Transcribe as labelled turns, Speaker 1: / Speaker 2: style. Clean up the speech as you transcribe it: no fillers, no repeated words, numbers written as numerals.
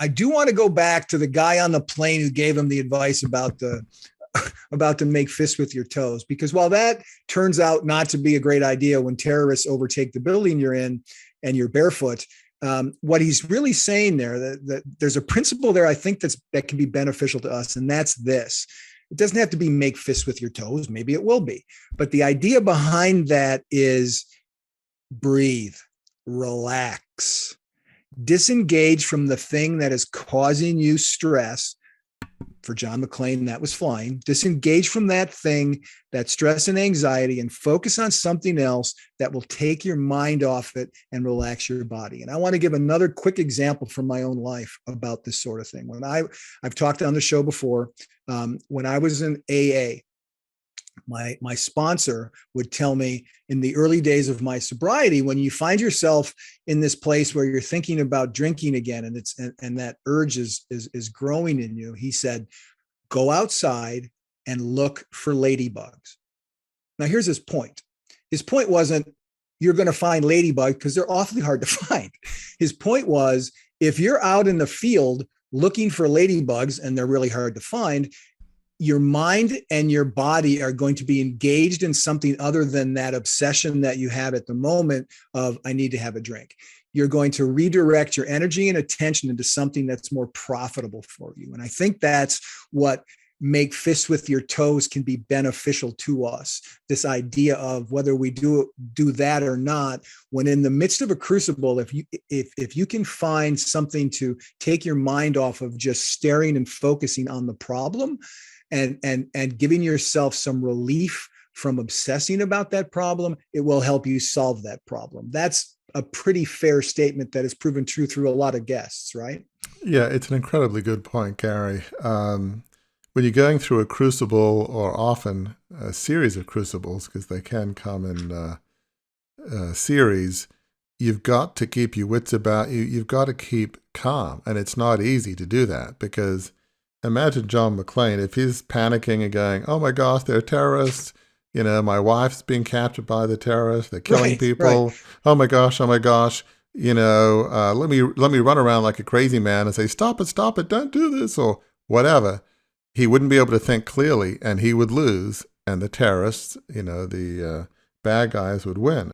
Speaker 1: I do want to go back to the guy on the plane who gave him the advice about the about to make fists with your toes, because while that turns out not to be a great idea when terrorists overtake the building you're in and you're barefoot, what he's really saying there, that there's a principle there I think that can be beneficial to us, and that's this. It doesn't have to be make fists with your toes. Maybe it will be. But the idea behind that is breathe, relax, disengage from the thing that is causing you stress. For John McClane, that was flying. Disengage from that thing, that stress and anxiety, and focus on something else that will take your mind off it and relax your body. And I want to give another quick example from my own life about this sort of thing. When I've talked on the show before, when I was in AA, my sponsor would tell me in the early days of my sobriety, when you find yourself in this place where you're thinking about drinking again, and that urge is growing in you, he said, go outside and look for ladybugs. Now, here's his point. His point wasn't you're going to find ladybugs, because they're awfully hard to find. His point was, if you're out in the field looking for ladybugs and they're really hard to find, your mind and your body are going to be engaged in something other than that obsession that you have at the moment of, I need to have a drink. You're going to redirect your energy and attention into something that's more profitable for you. And I think that's what make fists with your toes can be beneficial to us. This idea of whether we do that or not, when in the midst of a crucible, if you can find something to take your mind off of just staring and focusing on the problem, and giving yourself some relief from obsessing about that problem, it will help you solve that problem. That's a pretty fair statement that has proven true through a lot of guests, right?
Speaker 2: Yeah, it's an incredibly good point, Gary. When you're going through a crucible, or often a series of crucibles, because they can come in series, you've got to keep your wits about you. You've got to keep calm. And it's not easy to do that, because imagine John McClane, if he's panicking and going, oh my gosh, they're terrorists. You know, my wife's being captured by the terrorists. They're killing people. Right. Oh my gosh. You know, let me run around like a crazy man and say, stop it, don't do this, or whatever. He wouldn't be able to think clearly, and he would lose. And the terrorists, you know, the bad guys would win.